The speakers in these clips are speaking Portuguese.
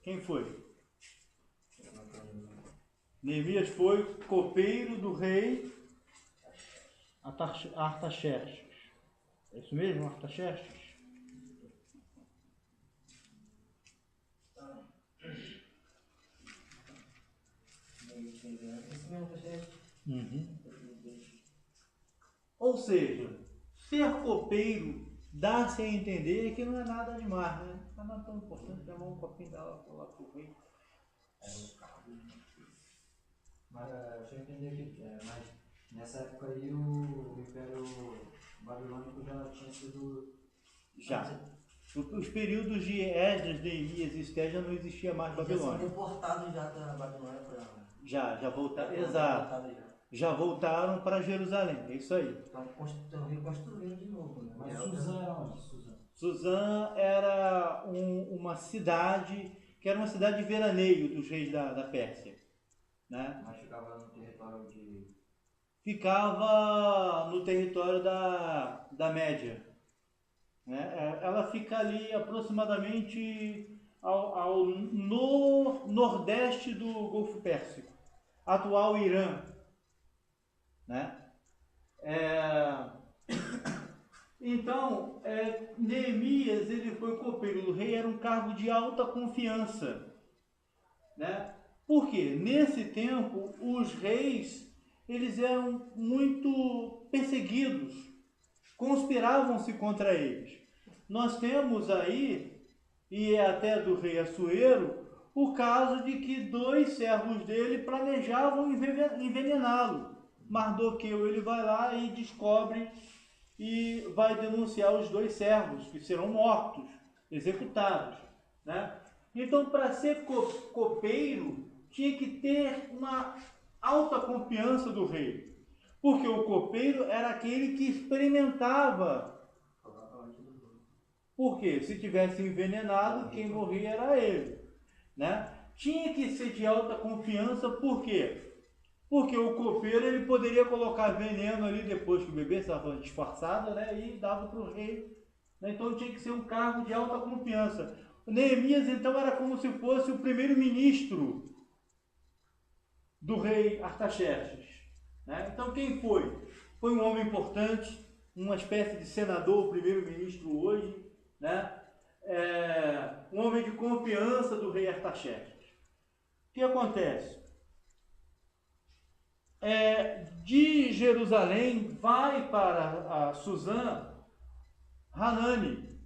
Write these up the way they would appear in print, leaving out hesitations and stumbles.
Quem foi? Neemias foi copeiro do rei Artaxerxes. É isso mesmo, Artaxerxes? Uhum. Ou seja, ser copeiro dá-se a entender que não é nada demais, né? Não é tão importante levar um copinho dela lá pro rei. Mas deixa eu entender aqui, mas nessa época aí o Império Babilônico já tinha sido... Já. Os períodos de Esdras, Neemias e Esté já não existia mais Babilônia. Já são deportados já da Babilônia para... Já voltaram, exato. Já voltaram para Jerusalém, é isso aí. Estão reconstruindo de novo, né? Mas Suzã era onde? Suzã era uma cidade, que era uma cidade de veraneio dos reis da Pérsia. Né? Mas ficava no território de... Ficava no território da Média. Né? Ela fica ali aproximadamente no nordeste do Golfo Pérsico, atual Irã. Né? Então, Neemias, ele foi copeiro do rei, era um cargo de alta confiança. Né? Por quê? Nesse tempo, os reis, eles eram muito perseguidos, conspiravam-se contra eles. Nós temos aí, e é até do rei Assuero, o caso de que 2 servos dele planejavam envenená-lo. Mardoqueu, ele vai lá e descobre e vai denunciar os 2 servos, que serão mortos, executados. Né? Então, para ser copeiro, tinha que ter uma alta confiança do rei. Porque o copeiro era aquele que experimentava. Porque se tivesse envenenado, quem morria era ele. Né? Tinha que ser de alta confiança, por quê? Porque o copeiro ele poderia colocar veneno ali depois que o bebê estava disfarçado, né? E dava para o rei. Né? Então tinha que ser um cargo de alta confiança. Neemias então era como se fosse o primeiro-ministro do rei Artaxerxes. Né? Então quem foi? Foi um homem importante, uma espécie de senador, primeiro-ministro hoje, né? Um homem de confiança do rei Artaxerxes. O que acontece? De Jerusalém vai para Suzã Hanani,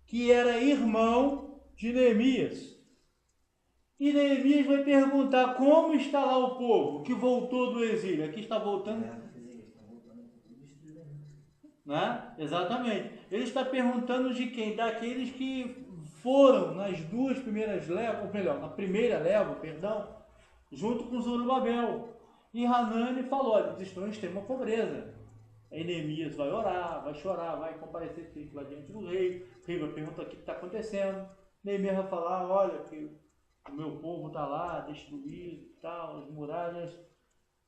que era irmão de Neemias. E Neemias vai perguntar como está lá o povo que voltou do exílio. Aqui está voltando. Né? Exatamente. Ele está perguntando de quem? Daqueles que foram nas 2 primeiras levas, ou melhor, na primeira leva, perdão, junto com Zorobabel. E Hanani falou: olha, eles estão em extrema pobreza. Aí Neemias vai orar, vai chorar, vai comparecer lá diante do rei. O rei vai perguntar o que está acontecendo. Neemias vai falar: olha, que o meu povo está lá, destruído e tal, as muralhas.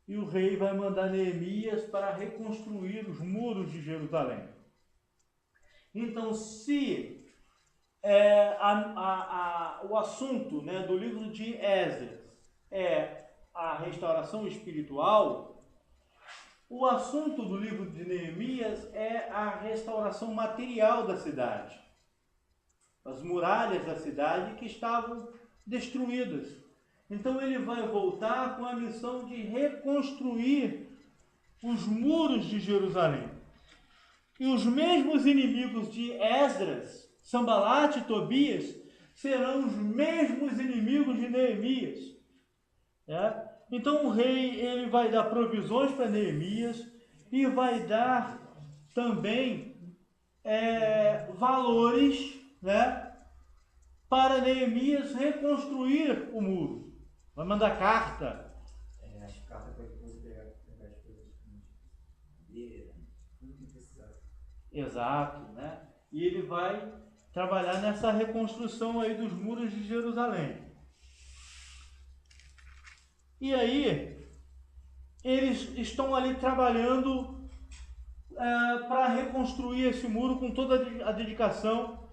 E o rei vai mandar Neemias para reconstruir os muros de Jerusalém. Então, se o assunto, né, do livro de Esdras é a restauração espiritual, o assunto do livro de Neemias é a restauração material da cidade. As muralhas da cidade que estavam destruídas. Então ele vai voltar com a missão de reconstruir os muros de Jerusalém. E os mesmos inimigos de Esdras, Sambalat e Tobias, serão os mesmos inimigos de Neemias. Então o rei ele vai dar provisões para Neemias e vai dar também valores, né, para Neemias reconstruir o muro. Vai mandar carta. As cartas para depois pegar as coisas madeira, tudo que precisar. Exato, né? E ele vai trabalhar nessa reconstrução aí dos muros de Jerusalém. E aí, eles estão ali trabalhando para reconstruir esse muro com toda a dedicação.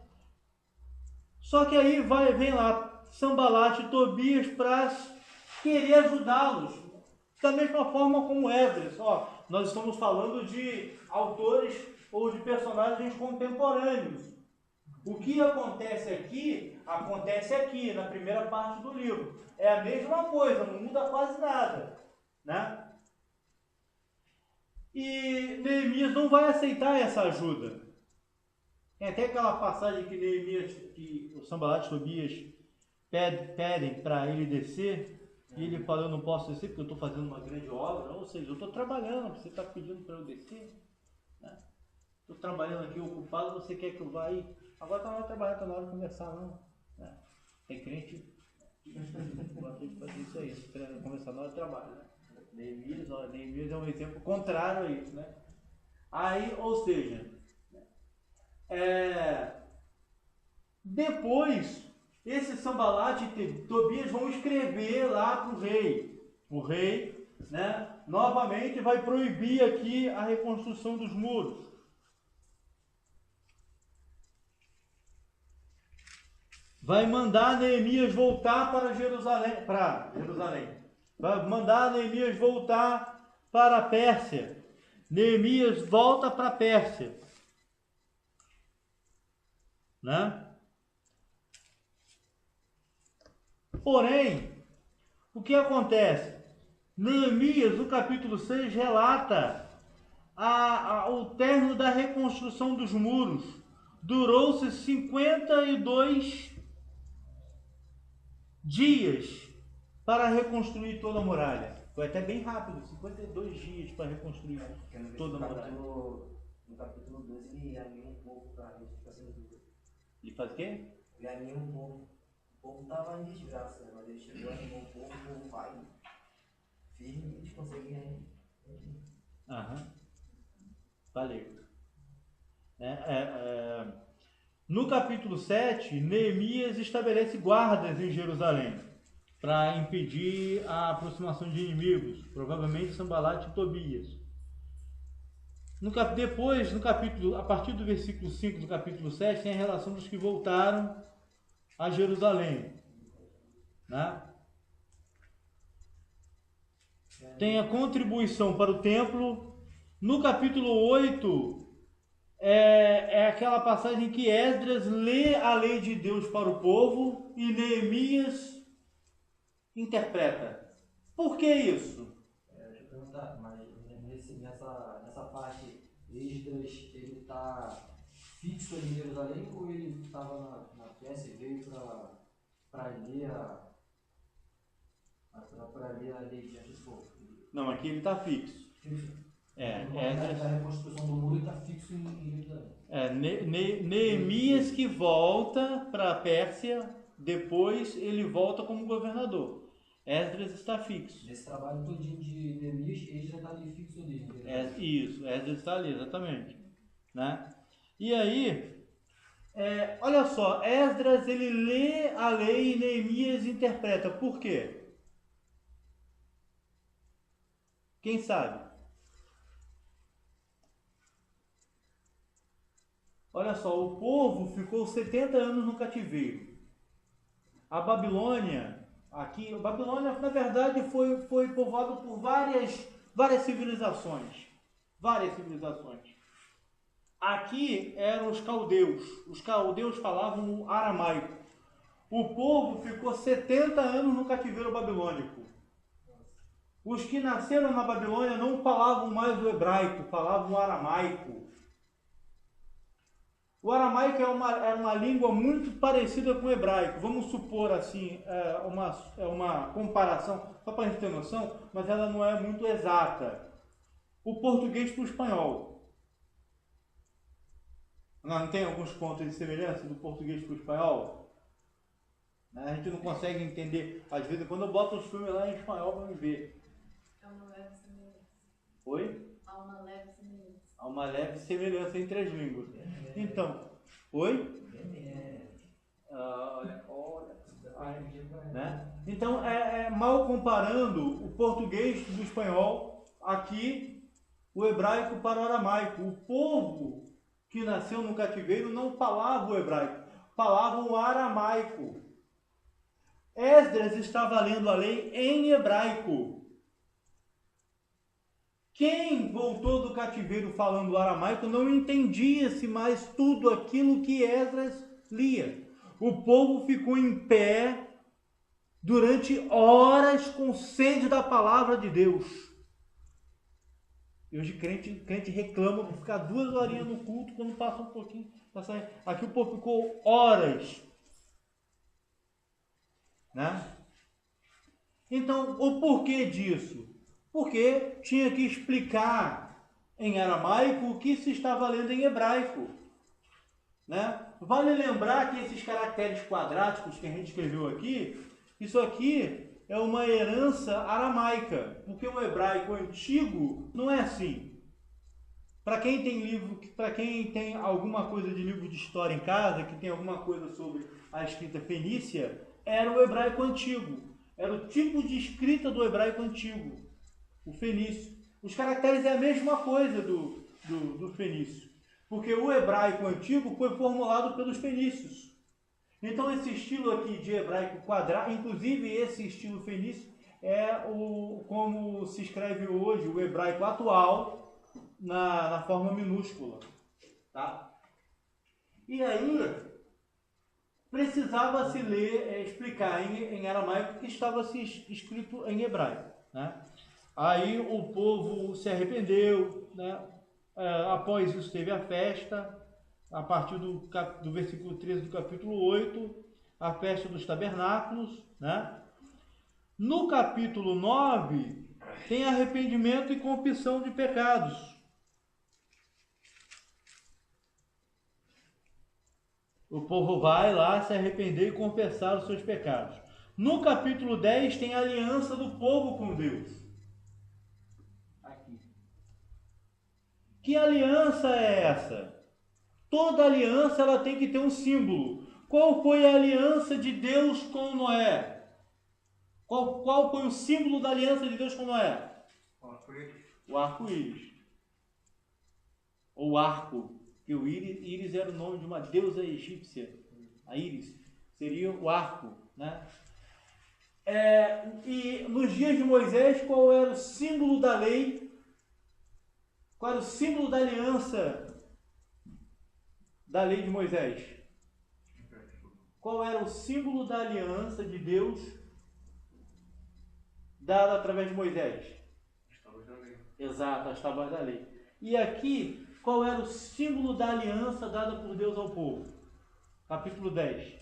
Só que aí vem lá Sanbalate e Tobias para querer ajudá-los. Da mesma forma como Esdras. Nós estamos falando de autores ou de personagens contemporâneos. O que acontece aqui na primeira parte do livro. É a mesma coisa, não muda quase nada, né? E Neemias não vai aceitar essa ajuda. Tem até aquela passagem que Neemias, que o Sanbalate e Tobias pedem para ele descer, e ele fala: eu não posso descer porque eu estou fazendo uma grande obra. Ou seja, eu estou trabalhando, você está pedindo para eu descer, né? Estou trabalhando aqui ocupado, você quer que eu vá aí? Agora está na hora de trabalhar, está na hora de conversar, não, né? Tem crente que gosta de fazer isso aí, conversar na hora de trabalho, né? Neemias é um exemplo contrário a isso, né? Aí, ou seja, depois, esse Sanbalate e Tobias vão escrever lá para o rei. O rei, né, novamente vai proibir aqui a reconstrução dos muros. Vai mandar Neemias voltar para Jerusalém. Vai mandar Neemias voltar para a Pérsia. Neemias volta para a Pérsia, né? Porém, o que acontece? Neemias, no capítulo 6, relata o término da reconstrução dos muros. Durou-se 52 dias para reconstruir toda a muralha. Foi até bem rápido, 52 dias para reconstruir toda a muralha. No capítulo 12 ele alinha um pouco para a retificação do mundo. Ele faz o quê? Ele alinha um pouco. O povo estava em desgraça, né? Mas ele chegou, animou um pouco, o povo vai firme e eles conseguem. Aham. Valeu. No capítulo 7, Neemias estabelece guardas em Jerusalém para impedir a aproximação de inimigos, provavelmente Sanbalate e Tobias. Depois, no capítulo, a partir do versículo 5 do capítulo 7, tem a relação dos que voltaram a Jerusalém, né? Tem a contribuição para o templo. No capítulo 8, é aquela passagem que Esdras lê a lei de Deus para o povo e Neemias interpreta. Por que isso? Deixa eu perguntar, mas nessa parte, Esdras, ele está fixo ali em Jerusalém ou ele estava na Pérsia e veio para ler a lei diante do povo? Não, aqui ele está fixo. A reconstrução do muro está fixo em Jerusalém. Neemias que volta para a Pérsia, depois ele volta como governador. Esdras está fixo. Nesse trabalho todinho de Neemias, Esdras está ali fixo ali. Isso, Esdras está ali, exatamente. Né? E aí, olha só, Esdras ele lê a lei e Neemias interpreta. Por quê? Quem sabe? Olha só, o povo ficou 70 anos no cativeiro. A Babilônia, na verdade, foi povoado por várias civilizações. Várias civilizações. Aqui eram os caldeus. Os caldeus falavam o aramaico. O povo ficou 70 anos no cativeiro babilônico. Os que nasceram na Babilônia não falavam mais o hebraico, falavam o aramaico. O aramaico é uma língua muito parecida com o hebraico. Vamos supor assim, uma comparação, só para a gente ter noção, mas ela não é muito exata. O português para o espanhol. Não tem alguns pontos de semelhança do português para o espanhol? A gente não consegue entender. Às vezes, quando eu boto os filmes lá em espanhol, vamos ver. Há uma leve semelhança. Oi? Há uma leve semelhança. Há uma leve semelhança entre as línguas. Então, oi? Né? Então, mal comparando o português do espanhol, aqui o hebraico para o aramaico. O povo que nasceu no cativeiro não falava o hebraico, falavam o aramaico. Esdras estava lendo a lei em hebraico. Quem voltou do cativeiro falando aramaico não entendia-se mais tudo aquilo que Esdras lia. O povo ficou em pé durante horas com sede da palavra de Deus. E hoje crente reclama por ficar 2 horinhas no culto quando passa um pouquinho. Aqui o povo ficou horas. Né? Então, o porquê disso? Porque tinha que explicar em aramaico o que se estava lendo em hebraico. Né? Vale lembrar que esses caracteres quadráticos que a gente escreveu aqui, isso aqui é uma herança aramaica, porque o hebraico antigo não é assim. Para quem tem alguma coisa de livro de história em casa, que tem alguma coisa sobre a escrita fenícia, era o hebraico antigo. Era o tipo de escrita do hebraico antigo, o fenício. Os caracteres é a mesma coisa do fenício, porque o hebraico antigo foi formulado pelos fenícios. Então esse estilo aqui de hebraico quadrado, inclusive esse estilo fenício, é como se escreve hoje o hebraico atual na forma minúscula. Tá? E aí precisava se ler, explicar em aramaico que estava escrito em hebraico. Né? Aí o povo se arrependeu, né? Após isso teve a festa, a partir do versículo 13 do capítulo 8, a festa dos tabernáculos. Né? No capítulo 9, tem arrependimento e confissão de pecados. O povo vai lá se arrepender e confessar os seus pecados. No capítulo 10 tem a aliança do povo com Deus. Aqui. Que aliança é essa? Toda aliança ela tem que ter um símbolo. Qual foi a aliança de Deus com Noé? Qual foi o símbolo da aliança de Deus com Noé? O arco-íris. Ou arco. Que o Íris era o nome de uma deusa egípcia. A Íris seria o arco. Né? E nos dias de Moisés, qual era o símbolo da lei? Qual era o símbolo da aliança da lei de Moisés? Qual era o símbolo da aliança de Deus dada através de Moisés? As tábuas da lei. Exato, as tábuas da lei. E aqui, qual era o símbolo da aliança dada por Deus ao povo? Capítulo 10.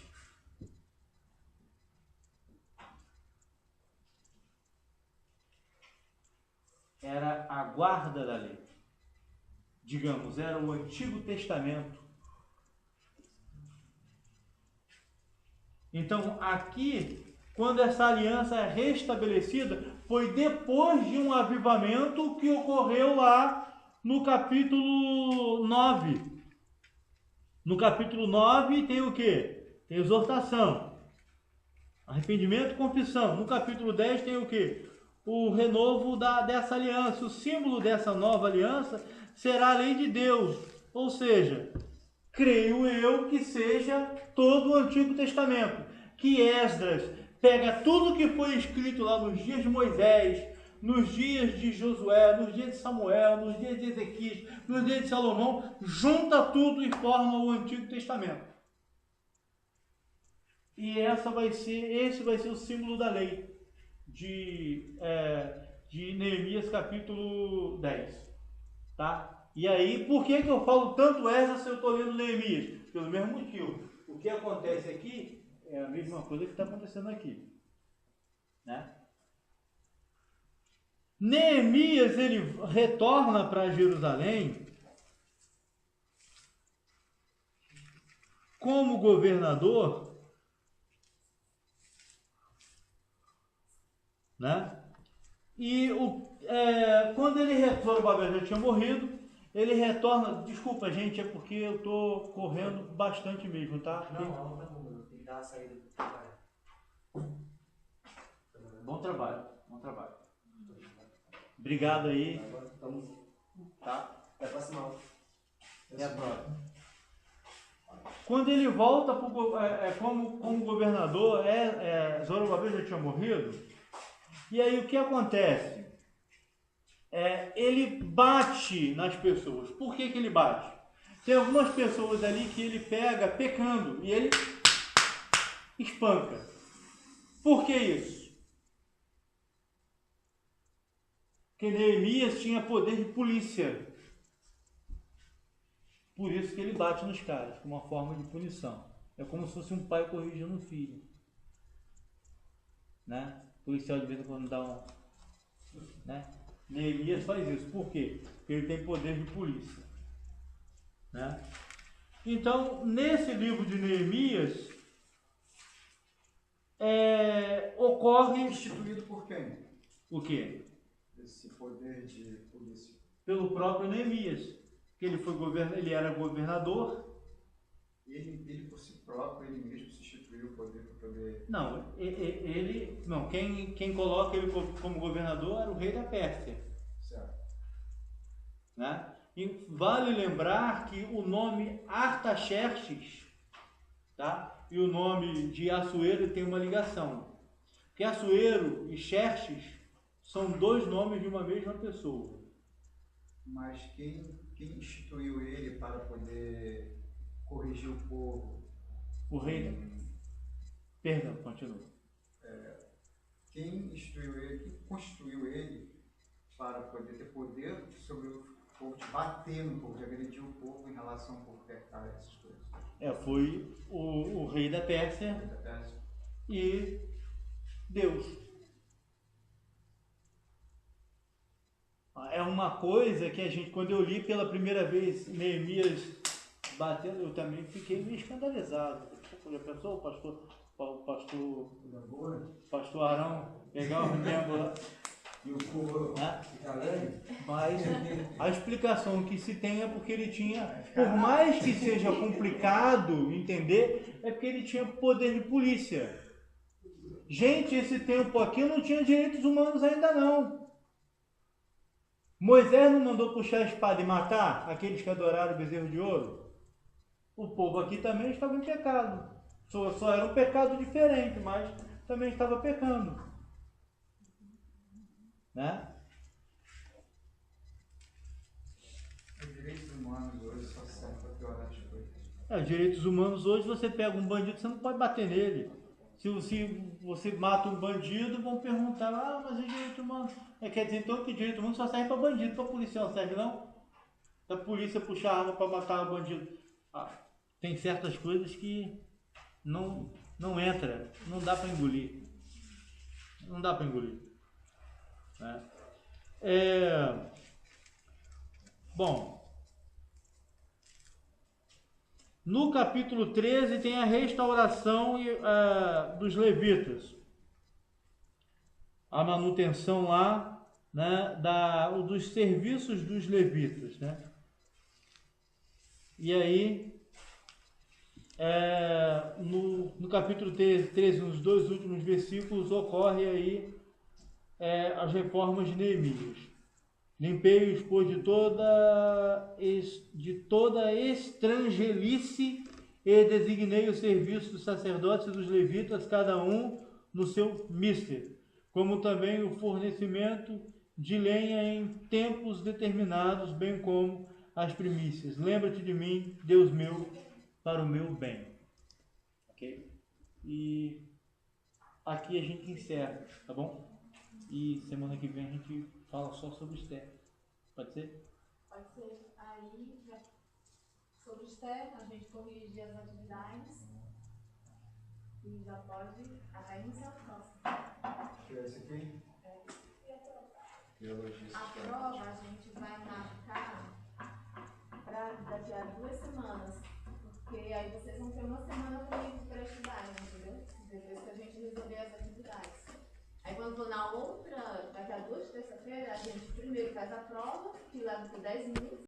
Era a guarda da lei. Digamos, era o Antigo Testamento. Então, aqui, quando essa aliança é restabelecida, foi depois de um avivamento que ocorreu lá no capítulo 9. No capítulo 9 tem o quê? Tem exortação, arrependimento e confissão. No capítulo 10 tem o quê? O renovo dessa aliança. O símbolo dessa nova aliança será a lei de Deus. Ou seja, creio eu que seja todo o Antigo Testamento. Que Esdras pega tudo que foi escrito lá nos dias de Moisés, nos dias de Josué, nos dias de Samuel, nos dias de Ezequias, nos dias de Salomão, junta tudo e forma o Antigo Testamento. E esse vai ser o símbolo da lei de Neemias capítulo 10. Tá? E aí, por que eu falo tanto essa se eu estou lendo Neemias? Pelo mesmo motivo. O que acontece aqui é a mesma coisa que está acontecendo aqui. Né? Neemias, ele retorna para Jerusalém como governador, né? E quando ele retorna, o Babel já tinha morrido, ele retorna, desculpa gente, é porque eu estou correndo bastante mesmo, tá? Não tá bom, tem que dar a saída do trabalho. Bom trabalho, bom trabalho. Obrigado aí. Agora estamos. Tá? Até a próxima aula. Até a próxima. Quando ele volta como governador, Zorobabel já tinha morrido, e aí o que acontece? Ele bate nas pessoas. Por que ele bate? Tem algumas pessoas ali que ele pega pecando e ele espanca. Por que isso? Porque Neemias tinha poder de polícia. Por isso que ele bate nos caras, como uma forma de punição. É como se fosse um pai corrigindo um filho. Né? O policial de vez em quando dá um... Né? Neemias faz isso. Por quê? Porque ele tem poder de polícia. Né? Então, nesse livro de Neemias, ocorre... Instituído por quem? O quê? Esse poder de polícia. Pelo próprio Neemias. Que ele era governador. Ele por si próprio, ele mesmo se instituiu o poder para poder... Não, quem coloca ele como governador era o rei da Pérsia. Certo. Né? E vale lembrar que o nome Artaxerxes, tá? E o nome de Assuero tem uma ligação. Porque Assuero e Xerxes são dois nomes de uma mesma pessoa. Mas quem instituiu ele para poder corrigir o povo? O rei... Perdão, continua. Quem instituiu ele, quem constituiu ele para poder ter poder sobre o povo, de bater no povo, de agredir o povo em relação ao povo pecar, essas coisas? Foi o rei da Pérsia e Deus. É uma coisa que a gente, quando eu li pela primeira vez Neemias batendo, eu também fiquei meio escandalizado. Já pensou, pastor Arão pegar o membro lá? E o povo fica alegre? Mas a explicação que se tem é porque ele tinha, por mais que seja complicado entender, é porque ele tinha poder de polícia. Gente, esse tempo aqui não tinha direitos humanos ainda não. Moisés não mandou puxar a espada e matar aqueles que adoraram o bezerro de ouro? O povo aqui também estava em pecado. Só era um pecado diferente, mas também estava pecando. Né? Os direitos humanos hoje só servem para piorar as coisas. Direitos humanos hoje, você pega um bandido, você não pode bater nele. Se você mata um bandido, vão perguntar, mas e direito humano? Quer dizer então que direito humano só serve para bandido, para policial não serve não? A polícia puxar a arma para matar o bandido. Tem certas coisas que não entra, não dá para engolir. Não dá para engolir. Né? Bom, no capítulo 13 tem a restauração dos levitas, a manutenção lá, né, dos serviços dos levitas, né? E aí, no capítulo 13, nos dois últimos versículos, ocorre aí as reformas de Neemias. Limpei-os, pois, de toda estrangelice e designei o serviço dos sacerdotes e dos levitas, cada um no seu mister, como também o fornecimento de lenha em tempos determinados, bem como as primícias. Lembra-te de mim, Deus meu, para o meu bem. Ok? E aqui a gente encerra, tá bom? E semana que vem a gente fala só sobre Esther. Pode ser? Pode ser. Aí, sobre Esther, a gente corrige as atividades e já pode até iniciar o próximo. Que é esse aqui? A prova a gente vai marcar para daqui a 2 semanas, porque aí vocês vão ter uma semana livre para estudar, entendeu? Depois que a gente resolver as atividades. Aí quando na outra, daqui a 2 terça-feira, a gente primeiro faz a prova, que leva por 10 minutos.